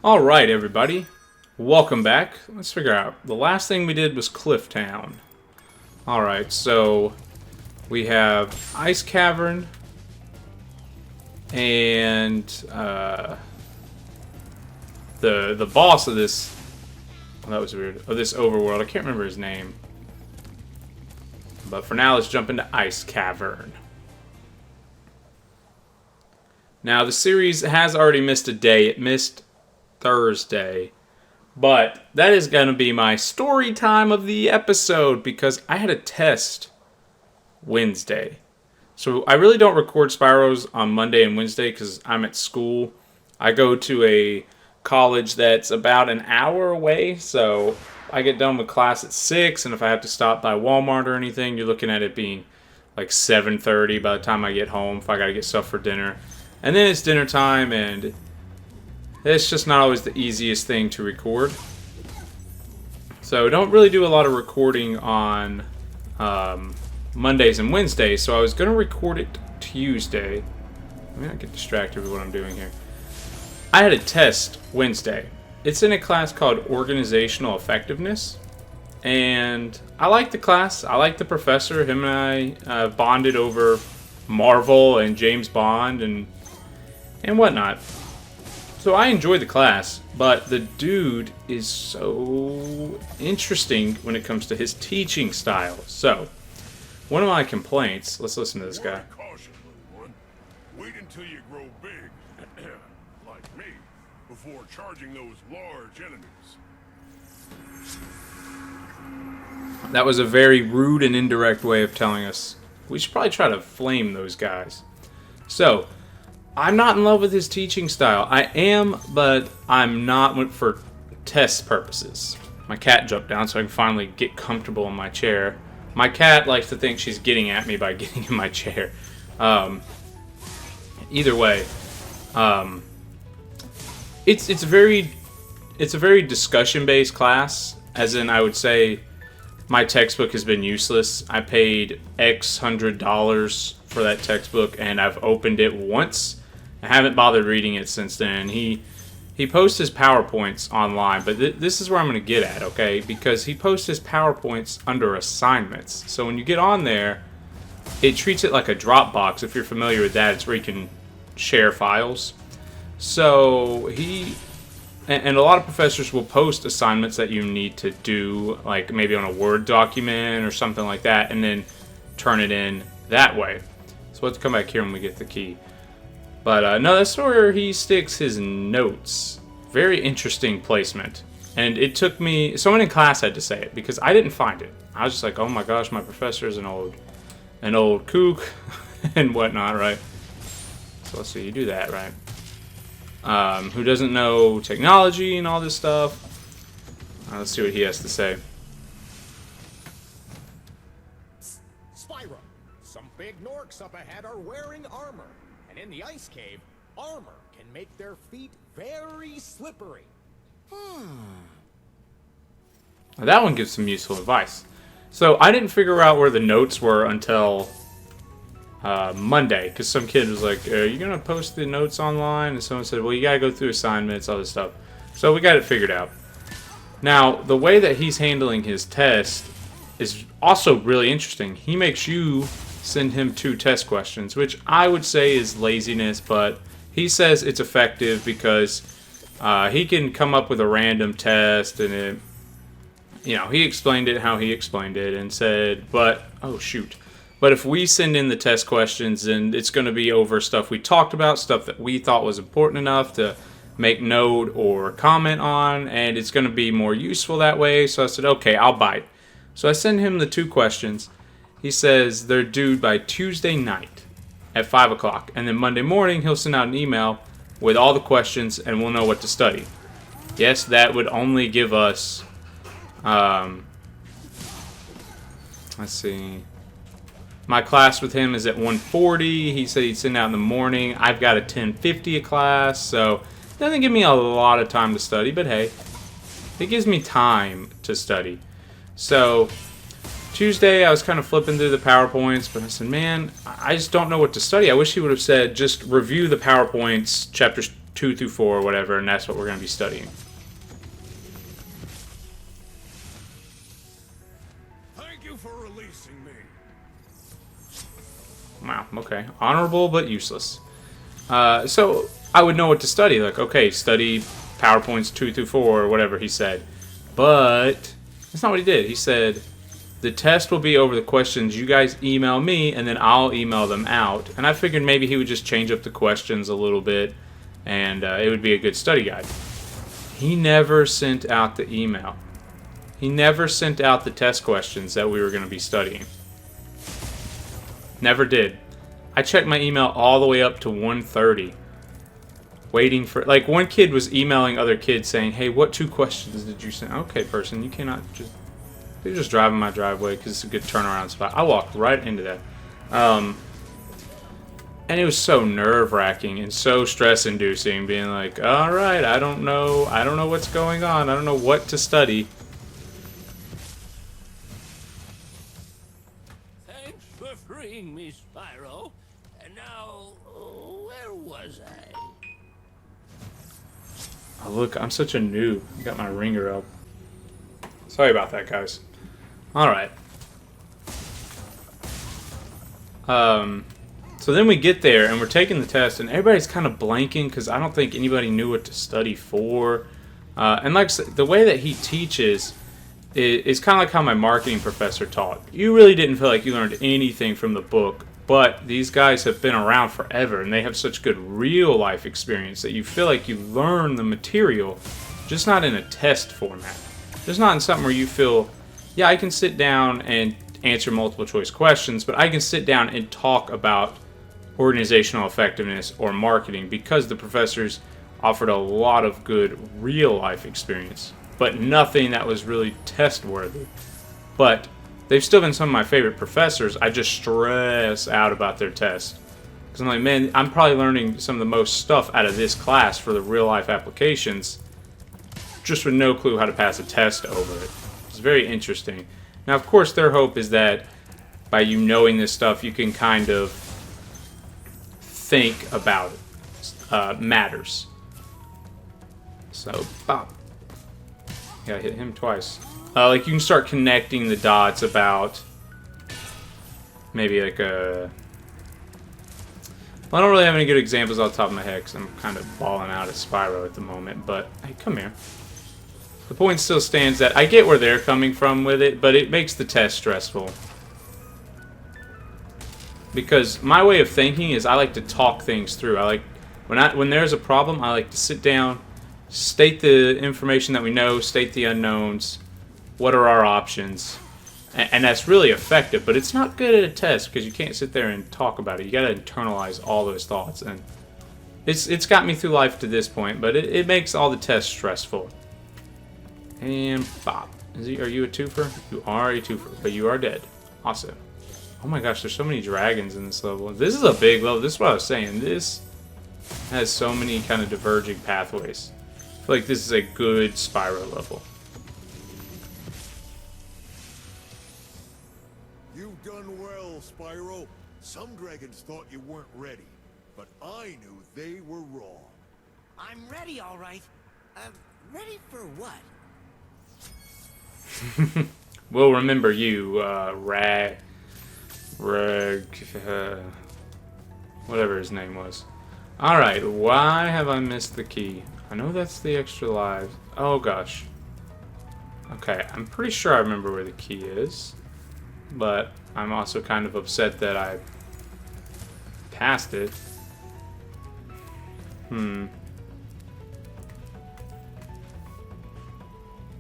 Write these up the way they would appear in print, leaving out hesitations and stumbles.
Alright, everybody. Welcome back. Let's figure out. The last thing we did was Cliff Town. Alright, so we have Ice Cavern and the boss of this. Oh, that was weird. Of this overworld. I can't remember his name. But for now, let's jump into Ice Cavern. Now, the series has already missed a day. It missed Thursday. But that is going to be my story time of the episode because I had a test Wednesday. So I really don't record Spyros on Monday and Wednesday because I'm at school. I go to a college that's about an hour away, so I get done with class at 6, and if I have to stop by Walmart or anything, you're looking at it being like 7:30 by the time I get home if I got to get stuff for dinner. And then it's dinner time, and it's just not always the easiest thing to record. So don't really do a lot of recording on Mondays and Wednesdays, so I was going to record it Tuesday. Let me not get distracted with what I'm doing here. I had a test Wednesday. It's in a class called Organizational Effectiveness, and I like the class. I like the professor. Him and I bonded over Marvel and James Bond and whatnot. So I enjoyed the class, but the dude is so interesting when it comes to his teaching style. So, one of my complaints, let's listen to this guy. Caution, little one. Wait until you grow big, like me, before charging those large enemies. That was a very rude and indirect way of telling us we should probably try to flame those guys. So, I'm not in love with his teaching style. I am, but I'm not for test purposes. My cat jumped down so I can finally get comfortable in my chair. My cat likes to think she's getting at me by getting in my chair. Either way, it's a very discussion-based class. As in, I would say my textbook has been useless. I paid X $100 for that textbook, and I've opened it once. I haven't bothered reading it since then. He posts his PowerPoints online, but this is where I'm going to get at, okay? Because he posts his PowerPoints under assignments. So when you get on there, it treats it like a Dropbox. If you're familiar with that, it's where you can share files. So and a lot of professors will post assignments that you need to do, like maybe on a Word document or something like that, and then turn it in that way. So let's come back here when we get the key. But no, that's where he sticks his notes. Very interesting placement. And it took me... Someone in class had to say it, because I didn't find it. I was just like, oh my gosh, my professor is an old kook and whatnot, right? So let's see, you do that, right? Who doesn't know technology and all this stuff. Let's see what he has to say. Spyro, some big Norks up ahead are wearing armor. And in the ice cave, armor can make their feet very slippery. Now that one gives some useful advice. So I didn't figure out where the notes were until Monday, because some kid was like, are you going to post the notes online? And someone said, well, you got to go through assignments, all this stuff. So we got it figured out. Now, the way that he's handling his test is also really interesting. He makes you send him 2 test questions, which I would say is laziness, but he says it's effective because he can come up with a random test, and he explained it how he explained it and said, but if we send in the test questions, then it's going to be over stuff we talked about, stuff that we thought was important enough to make note or comment on, and it's going to be more useful that way. So I said, okay, I'll bite. So I send him the 2 questions. He says they're due by Tuesday night at 5 o'clock. And then Monday morning, he'll send out an email with all the questions, and we'll know what to study. Yes, that would only give us... let's see. My class with him is at 1:40. He said he'd send out in the morning. I've got a 10:50 class, so it doesn't give me a lot of time to study. But hey, it gives me time to study. So... Tuesday, I was kind of flipping through the PowerPoints, but I said, man, I just don't know what to study. I wish he would have said, just review the PowerPoints, chapters 2 through 4 or whatever, and that's what we're going to be studying. Thank you for releasing me. Wow, okay. Honorable but useless. So I would know what to study. Like, okay, study PowerPoints 2 through 4 or whatever he said. But that's not what he did. He said, the test will be over the questions you guys email me, and then I'll email them out. And I figured maybe he would just change up the questions a little bit, and it would be a good study guide. He never sent out the email. He never sent out the test questions that we were going to be studying. Never did. I checked my email all the way up to 1:30. Waiting for... Like, one kid was emailing other kids saying, hey, what 2 questions did you send? Okay, person, you cannot just... You're just driving my driveway because it's a good turnaround spot. I walked right into that. And it was so nerve-wracking and so stress-inducing, being like, all right, I don't know what's going on. I don't know what to study. Thanks for freeing me, Spyro. And now, where was I? Oh, look, I'm such a noob. I got my ringer up. Sorry about that, guys. Alright. So then we get there, and we're taking the test, and everybody's kind of blanking, because I don't think anybody knew what to study for. And like I said, the way that he teaches is kind of like how my marketing professor taught. You really didn't feel like you learned anything from the book, but these guys have been around forever, and they have such good real-life experience that you feel like you learn the material, just not in a test format. Just not in something where you feel, yeah, I can sit down and answer multiple choice questions, but I can sit down and talk about organizational effectiveness or marketing because the professors offered a lot of good real-life experience, but nothing that was really test-worthy. But they've still been some of my favorite professors. I just stress out about their tests. Because I'm like, man, I'm probably learning some of the most stuff out of this class for the real-life applications, just with no clue how to pass a test over it. It's very interesting. Now, of course, their hope is that by you knowing this stuff, you can kind of think about it. Matters. So, bop. Yeah, I hit him twice. Like, you can start connecting the dots about maybe like a... Well, I don't really have any good examples off the top of my head because I'm kind of balling out at Spyro at the moment, but hey, come here. The point still stands that I get where they're coming from with it, but it makes the test stressful. Because my way of thinking is I like to talk things through. I like when there's a problem, I like to sit down, state the information that we know, state the unknowns, what are our options, and that's really effective. But it's not good at a test because you can't sit there and talk about it. You got to internalize all those thoughts, and it's got me through life to this point. But it makes all the tests stressful. And bop. Are you a twofer? You are a twofer, but you are dead. Awesome. Oh my gosh, there's so many dragons in this level. This is a big level. This is what I was saying. This has so many kind of diverging pathways. I feel like this is a good Spyro level. You've done well, Spyro. Some dragons thought you weren't ready, but I knew they were wrong. I'm ready, all right. Ready for what? We'll remember you, whatever his name was. Alright, why have I missed the key? I know that's the extra lives. Oh gosh. Okay, I'm pretty sure I remember where the key is. But I'm also kind of upset that I passed it.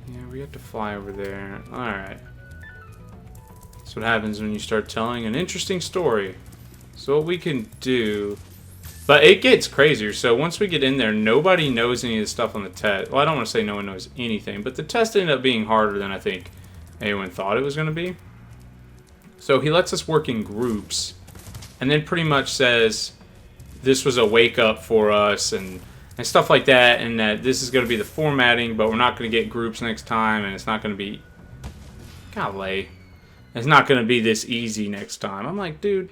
Yeah, we have to fly over there. Alright. That's what happens when you start telling an interesting story. So what we can do... But it gets crazier. So once we get in there, nobody knows any of the stuff on the test. Well, I don't want to say no one knows anything, but the test ended up being harder than I think anyone thought it was going to be. So he lets us work in groups, and then pretty much says this was a wake-up for us, and stuff like that, and that this is going to be the formatting, but we're not going to get groups next time, and it's not going to be... Golly. It's not going to be this easy next time. I'm like, dude,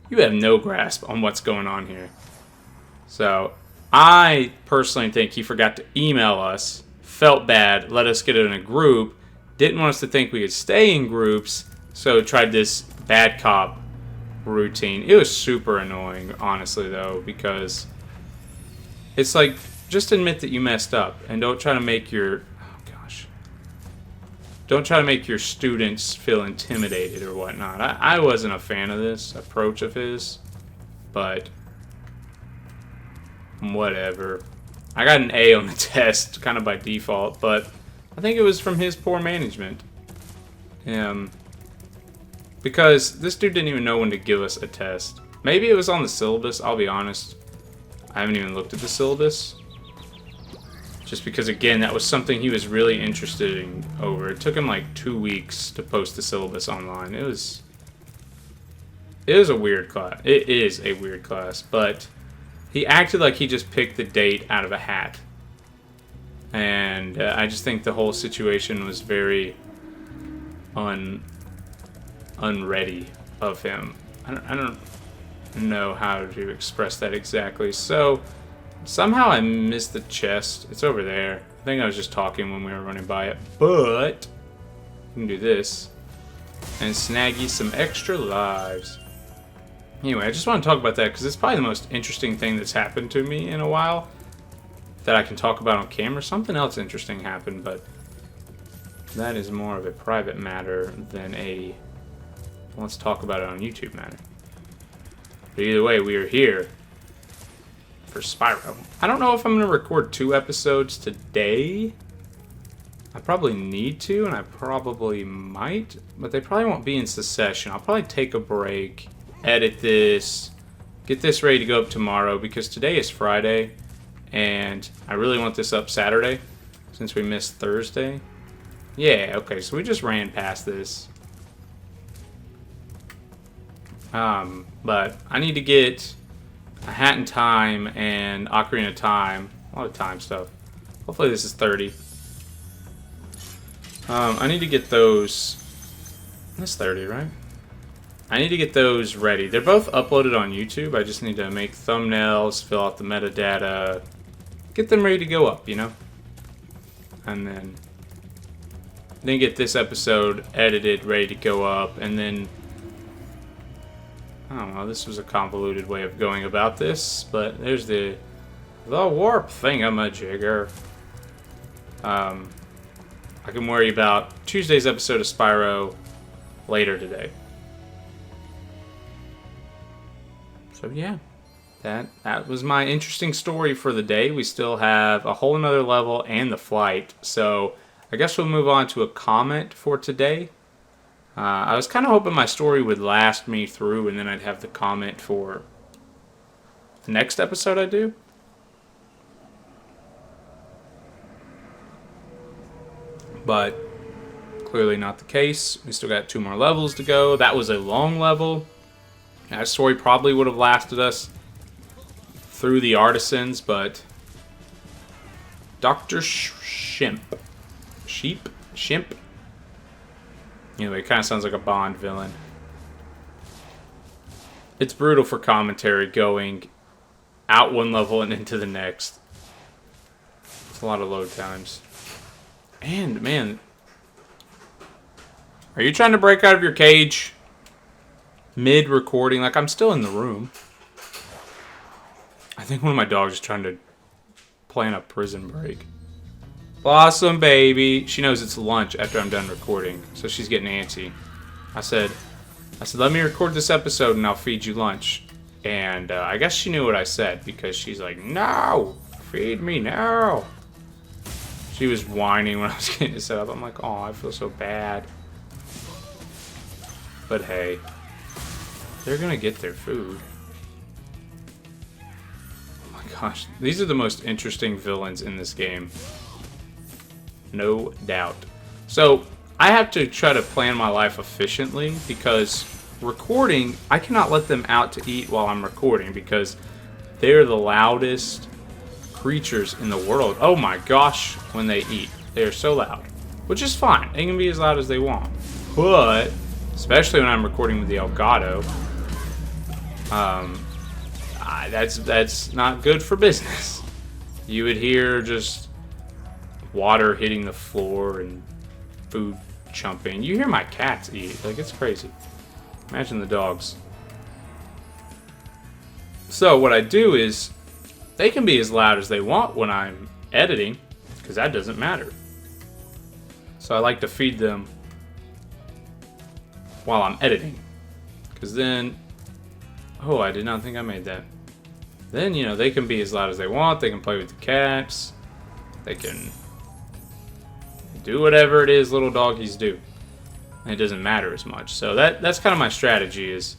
you have no grasp on what's going on here. So, I personally think he forgot to email us, felt bad, let us get in a group, didn't want us to think we could stay in groups, so tried this bad cop routine. It was super annoying, honestly, though, because it's like, just admit that you messed up and don't try to make your don't try to make your students feel intimidated or whatnot. I wasn't a fan of this approach of his, but whatever. I got an A on the test, kind of by default, but I think it was from his poor management. Because this dude didn't even know when to give us a test. Maybe it was on the syllabus, I'll be honest. I haven't even looked at the syllabus. Just because, again, that was something he was really interested in over. It took him like 2 weeks to post the syllabus online. It was a weird class. It is a weird class, but he acted like he just picked the date out of a hat. And I just think the whole situation was very unready of him. I don't know how to express that exactly. So somehow I missed the chest. It's over there. I think I was just talking when we were running by it. But we can do this and snag you some extra lives. Anyway, I just want to talk about that because it's probably the most interesting thing that's happened to me in a while that I can talk about on camera. Something else interesting happened, but that is more of a private matter than a let's talk about it on YouTube matter. But either way, we are here for Spyro. I don't know if I'm going to record 2 episodes today. I probably need to, and I probably might, but they probably won't be in succession. I'll probably take a break, edit this, get this ready to go up tomorrow, because today is Friday, and I really want this up Saturday, since we missed Thursday. Yeah, okay, so we just ran past this. But I need to get a Hat in Time and Ocarina of Time. A lot of time stuff. Hopefully this is 30. I need to get those. That's 30, right? I need to get those ready. They're both uploaded on YouTube. I just need to make thumbnails, fill out the metadata, get them ready to go up, you know? And then get this episode edited, ready to go up, and then I don't know, this was a convoluted way of going about this, but there's the warp thingamajigger. I can worry about Tuesday's episode of Spyro later today. So yeah, that was my interesting story for the day. We still have a whole another level and the flight, so I guess we'll move on to a comment for today. I was kind of hoping my story would last me through and then I'd have the comment for the next episode I do. But clearly not the case. We still got 2 more levels to go. That was a long level. That story probably would have lasted us through the artisans, but Dr. Shimp. Anyway, it kind of sounds like a Bond villain. It's brutal for commentary going out one level and into the next. It's a lot of load times. And, man, are you trying to break out of your cage mid-recording? Like, I'm still in the room. I think one of my dogs is trying to plan a prison break. Blossom, baby. She knows it's lunch after I'm done recording, so she's getting antsy. I said, let me record this episode and I'll feed you lunch. And I guess she knew what I said because she's like, no, feed me now. She was whining when I was getting it set up. I'm like, oh, I feel so bad. But hey, they're gonna get their food. Oh my gosh, these are the most interesting villains in this game. No doubt. So I have to try to plan my life efficiently because recording, I cannot let them out to eat while I'm recording because they're the loudest creatures in the world. Oh my gosh, when they eat. They are so loud. Which is fine. They can be as loud as they want. But, especially when I'm recording with the Elgato, that's not good for business. you would hear just water hitting the floor and food chumping. You hear my cats eat. Like, it's crazy. Imagine the dogs. So what I do is, they can be as loud as they want when I'm editing, because that doesn't matter. So I like to feed them while I'm editing, because then, oh, I did not think I made that. Then, you know, they can be as loud as they want. They can play with the cats. They can do whatever it is little doggies do. And it doesn't matter as much. So that's kind of my strategy is,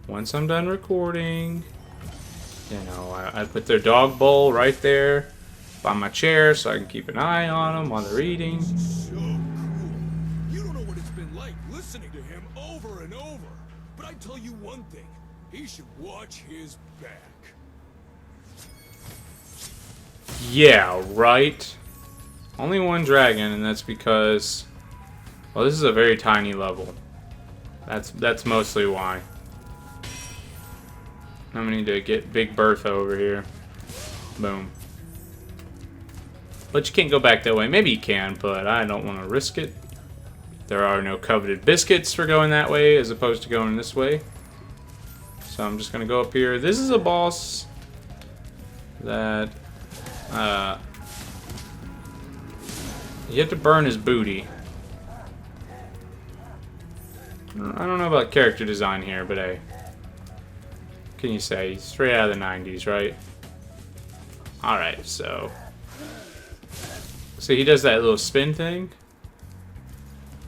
once I'm done recording, you know, I put their dog bowl right there by my chair so I can keep an eye on them while they're eating. So cool. You don't know what it's been like listening to him over and over. But I tell you one thing, he should watch his back. Yeah, right. Only one dragon, and that's because, well, this is a very tiny level. That's mostly why. I'm gonna need to get Big Bertha over here. Boom. But you can't go back that way. Maybe you can, but I don't want to risk it. There are no coveted biscuits for going that way as opposed to going this way. So I'm just gonna go up here. This is a boss that you have to burn his booty. I don't know about character design here, but hey, what can you say? He's straight out of the 90s, right? Alright, so he does that little spin thing,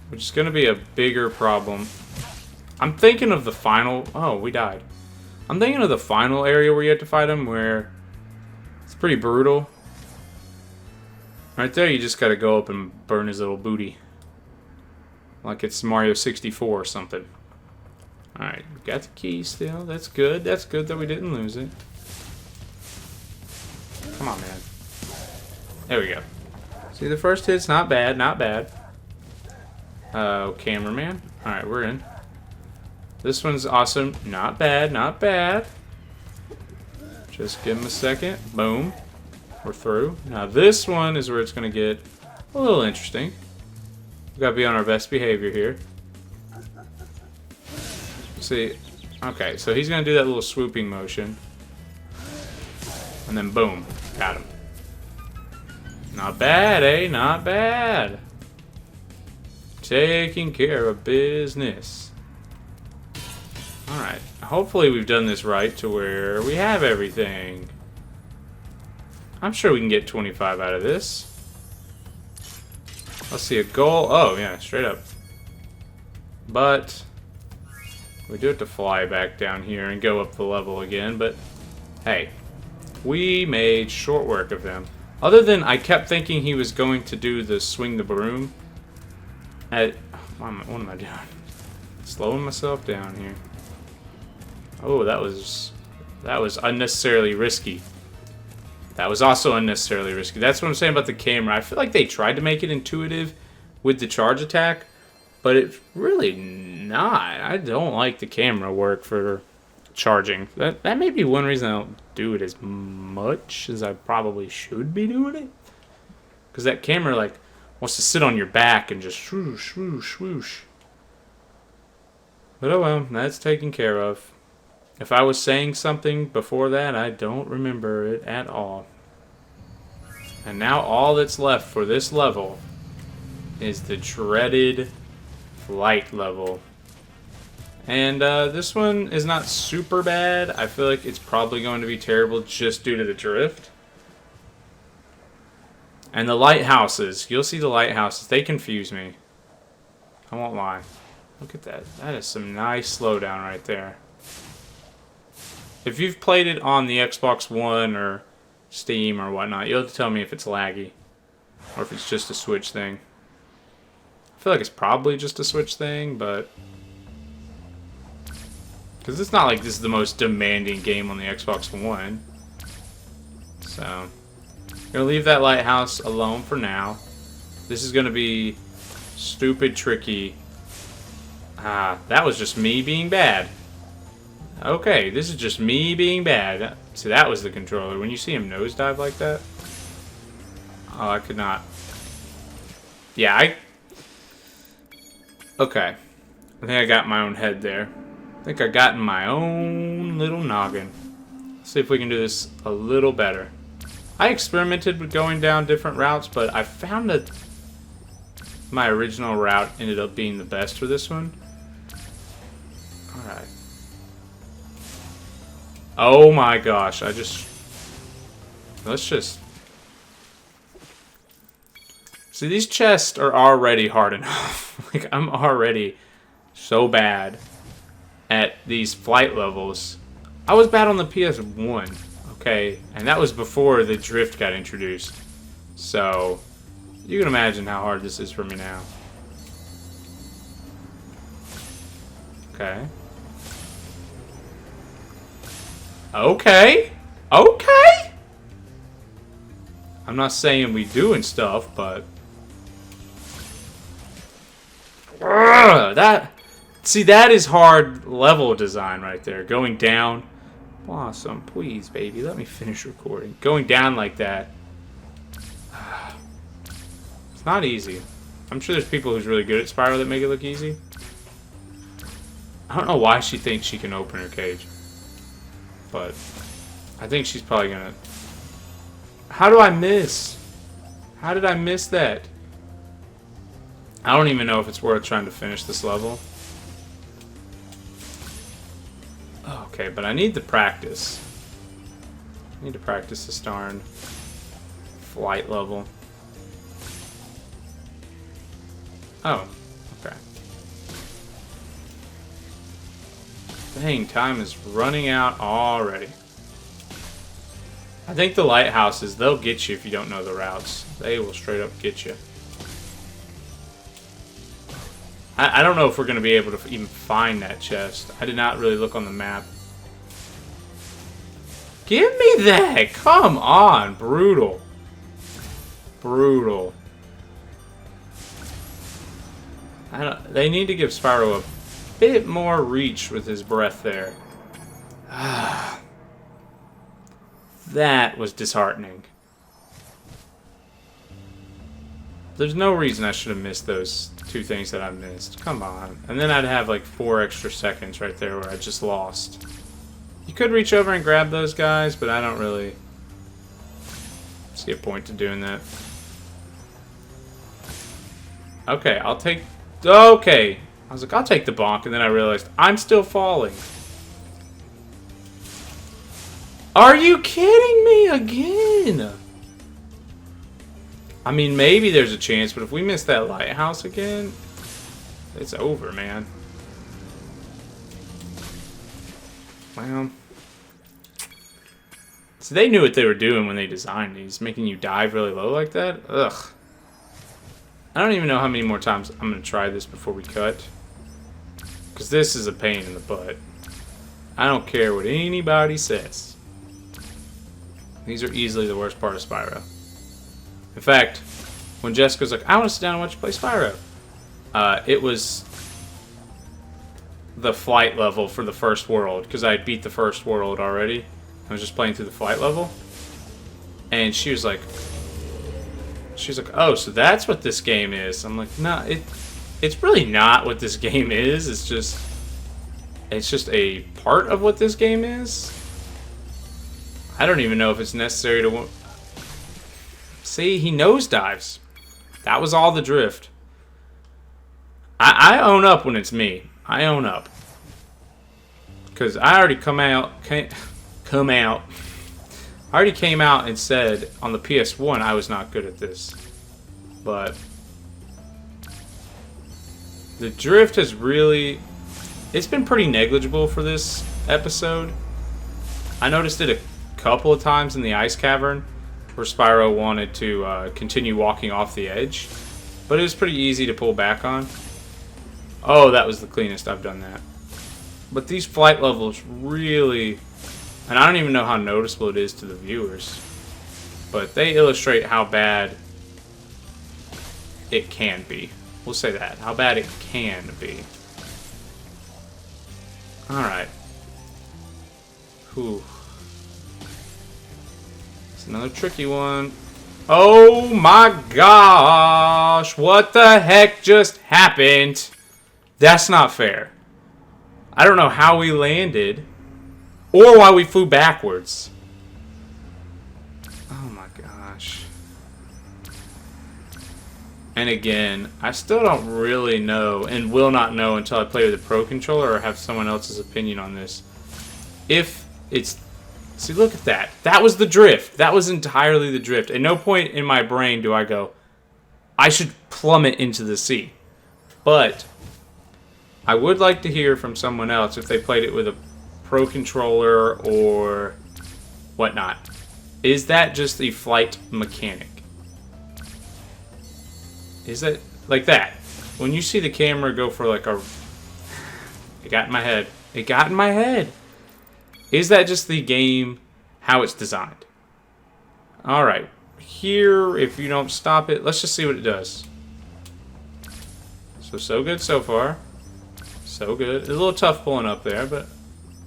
which is going to be a bigger problem. I'm thinking of the final... Oh, we died. I'm thinking of the final area where you have to fight him, where it's pretty brutal. Right there, you just got to go up and burn his little booty. Like it's Mario 64 or something. Alright, we got the key still. That's good. That's good that we didn't lose it. Come on, man. There we go. See, the first hit's not bad, not bad. Cameraman. Alright, we're in. This one's awesome. Not bad, not bad. Just give him a second. Boom. We're through. Now this one is where it's going to get a little interesting. We've got to be on our best behavior here. See, okay, so he's going to do that little swooping motion. And then boom, got him. Not bad, eh? Not bad. Taking care of business. Alright, hopefully we've done this right to where we have everything. I'm sure we can get 25 out of this. Let's see, a goal. Oh, yeah, straight up. But we do have to fly back down here and go up the level again. But hey, we made short work of him. Other than I kept thinking he was going to do the swing the broom. What am I doing? Slowing myself down here. Oh, that was unnecessarily risky. That was also unnecessarily risky. That's what I'm saying about the camera. I feel like they tried to make it intuitive with the charge attack, but it's really not. I don't like the camera work for charging. That may be one reason I don't do it as much as I probably should be doing it. Because that camera, like, wants to sit on your back and just swoosh, swoosh, swoosh. But oh well, that's taken care of. If I was saying something before that, I don't remember it at all. And now all that's left for this level is the dreaded flight level. And this one is not super bad. I feel like it's probably going to be terrible just due to the drift. And the lighthouses. You'll see the lighthouses. They confuse me. I won't lie. Look at that. That is some nice slowdown right there. If you've played it on the Xbox One or Steam or whatnot, you'll have to tell me if it's laggy. Or if it's just a Switch thing. I feel like it's probably just a Switch thing, but... because it's not like this is the most demanding game on the Xbox One. So... I'm gonna leave that lighthouse alone for now. This is gonna be stupid tricky. Ah, that was just me being bad. Okay, this is just me being bad. So that was the controller. When you see him nosedive like that. Oh, I could not. Yeah, Okay. I think I got my own head there. I think I got in my own little noggin. Let's see if we can do this a little better. I experimented with going down different routes, but I found that my original route ended up being the best for this one. Alright. Oh my gosh, let's just... See, these chests are already hard enough. Like, I'm already so bad at these flight levels. I was bad on the PS1, okay? And that was before the drift got introduced. So, you can imagine how hard this is for me now. Okay. Okay. Okay! I'm not saying we doing stuff, but... See, that is hard level design right there. Going down. Awesome. Please, baby, let me finish recording. Going down like that. It's not easy. I'm sure there's people who's really good at Spyro that make it look easy. I don't know why she thinks she can open her cage. But I think she's probably gonna... How do I miss? How did I miss that? I don't even know if it's worth trying to finish this level. Okay, but I need to practice. I need to practice this darn flight level. Oh, okay. Dang, time is running out already. I think the lighthouses, they'll get you if you don't know the routes. They will straight up get you. I don't know if we're going to be able to even find that chest. I did not really look on the map. Give me that! Come on! Brutal. Brutal. They need to give Spyro a bit more reach with his breath there. That was disheartening. There's no reason I should have missed those two things that I missed. Come on. And then I'd have like 4 extra seconds right there where I just lost. You could reach over and grab those guys, but I don't really see a point to doing that. Okay, I'll take... Okay. I was like, I'll take the bonk, and then I realized I'm still falling. Are you kidding me again? I mean, maybe there's a chance, but if we miss that lighthouse again, it's over, man. Well, so they knew what they were doing when they designed these, making you dive really low like that. Ugh. I don't even know how many more times I'm going to try this before we cut. Because this is a pain in the butt. I don't care what anybody says. These are easily the worst part of Spyro. In fact, when Jessica's like, I want to sit down and watch you play Spyro. It was the flight level for the first world. Because I had beat the first world already. I was just playing through the flight level. And she was like, oh, so that's what this game is. I'm like, no, it's really not what this game is. It's just a part of what this game is. I don't even know if it's necessary to... See, he nosedives. That was all the drift. I own up when it's me. I own up. Because I already I already came out and said on the PS1 I was not good at this. But the drift has really... It's been pretty negligible for this episode. I noticed it a couple of times in the ice cavern where Spyro wanted to continue walking off the edge. But it was pretty easy to pull back on. Oh, that was the cleanest I've done that. But these flight levels really... And I don't even know how noticeable it is to the viewers. But they illustrate how bad it can be. We'll say that. How bad it can be. Alright. Whew. It's another tricky one. Oh my gosh! What the heck just happened? That's not fair. I don't know how we landed, or why we flew backwards. Oh my gosh. And again, I still don't really know, and will not know until I play with a Pro Controller or have someone else's opinion on this. If it's... See, look at that. That was the drift. That was entirely the drift. At no point in my brain do I go, I should plummet into the sea. But I would like to hear from someone else if they played it with a Pro Controller or whatnot. Is that just the flight mechanic? Is it like that? When you see the camera go for like a... It got in my head. It got in my head. Is that just the game, how it's designed? Alright. Here, if you don't stop it, let's just see what it does. So good so far. So good. It's a little tough pulling up there, but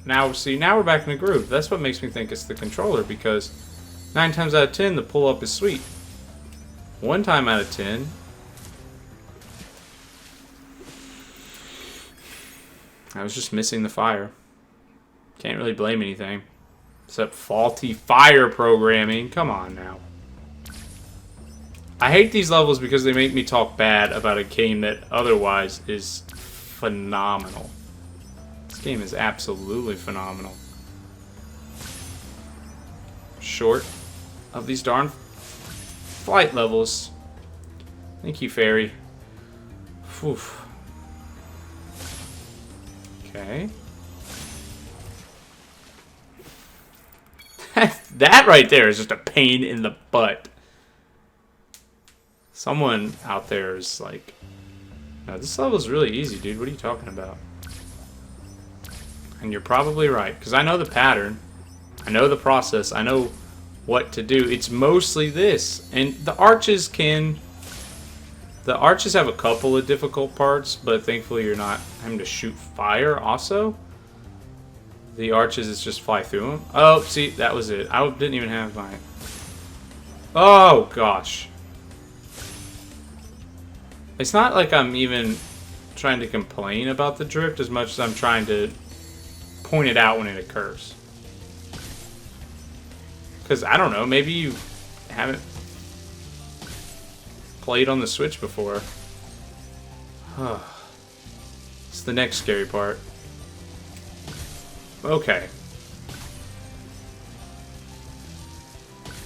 now, see, now we're back in the groove. That's what makes me think it's the controller, because 9 times out of 10, the pull-up is sweet. 1 time out of 10... I was just missing the fire. Can't really blame anything. Except faulty fire programming. Come on now. I hate these levels because they make me talk bad about a game that otherwise is phenomenal. This game is absolutely phenomenal. Short of these darn flight levels. Thank you, Fairy. Whew. Okay. That right there is just a pain in the butt. Someone out there is like, no, this level is really easy, dude. What are you talking about? And you're probably right, because I know the pattern. I know the process. I know what to do. It's mostly this. And the arches can... The arches have a couple of difficult parts, but thankfully you're not having to shoot fire also. The arches is just fly through them. Oh, see, that was it. I didn't even have my... Oh, gosh. It's not like I'm even trying to complain about the drift as much as I'm trying to point it out when it occurs. Because, I don't know, maybe you haven't played on the Switch before. It's the next scary part. Okay.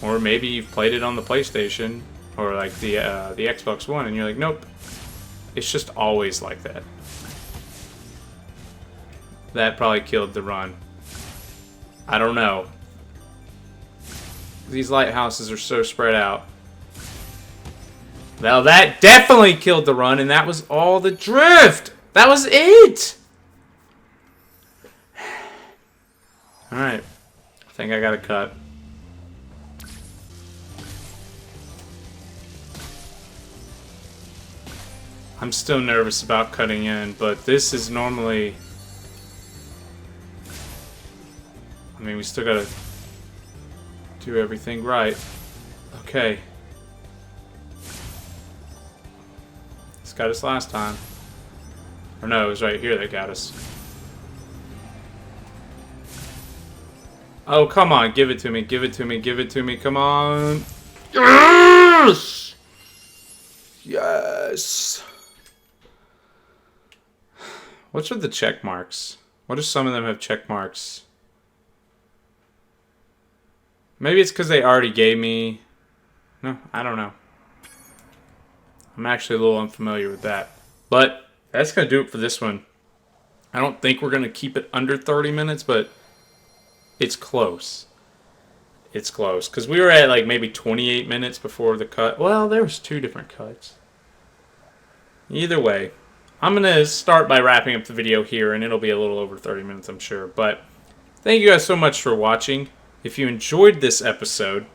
Or maybe you've played it on the PlayStation or like the Xbox One, and you're like, nope. It's just always like that. That probably killed the run. I don't know. These lighthouses are so spread out. Well, that definitely killed the run, and that was all the drift. That was it. Alright. I think I got a cut. I'm still nervous about cutting in, but this is normally... I mean, we still gotta do everything right. Okay. This got us last time. Or no, it was right here that got us. Oh, come on. Give it to me. Give it to me. Give it to me. Come on. Yes! Yes! What's with the check marks? What if some of them have check marks? Maybe it's because they already gave me... No, I don't know. I'm actually a little unfamiliar with that. But that's going to do it for this one. I don't think we're going to keep it under 30 minutes, but it's close. It's close. Because we were at like maybe 28 minutes before the cut. Well, there was 2 different cuts. Either way, I'm going to start by wrapping up the video here, and it'll be a little over 30 minutes, I'm sure. But thank you guys so much for watching. If you enjoyed this episode,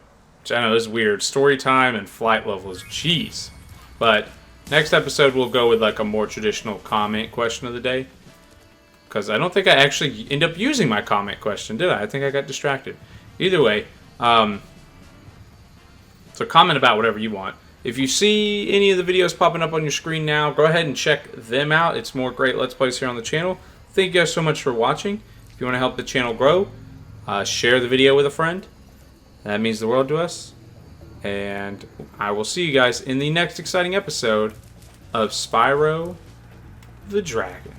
which I know is weird, story time and flight levels, jeez. But next episode we'll go with like a more traditional comment question of the day. because I don't think I actually end up using my comment question, did I? I think I got distracted. Either way, so comment about whatever you want. If you see any of the videos popping up on your screen now, go ahead and check them out. It's more great Let's Plays here on the channel. Thank you guys so much for watching. If you want to help the channel grow, share the video with a friend. That means the world to us. And I will see you guys in the next exciting episode of Spyro the Dragon.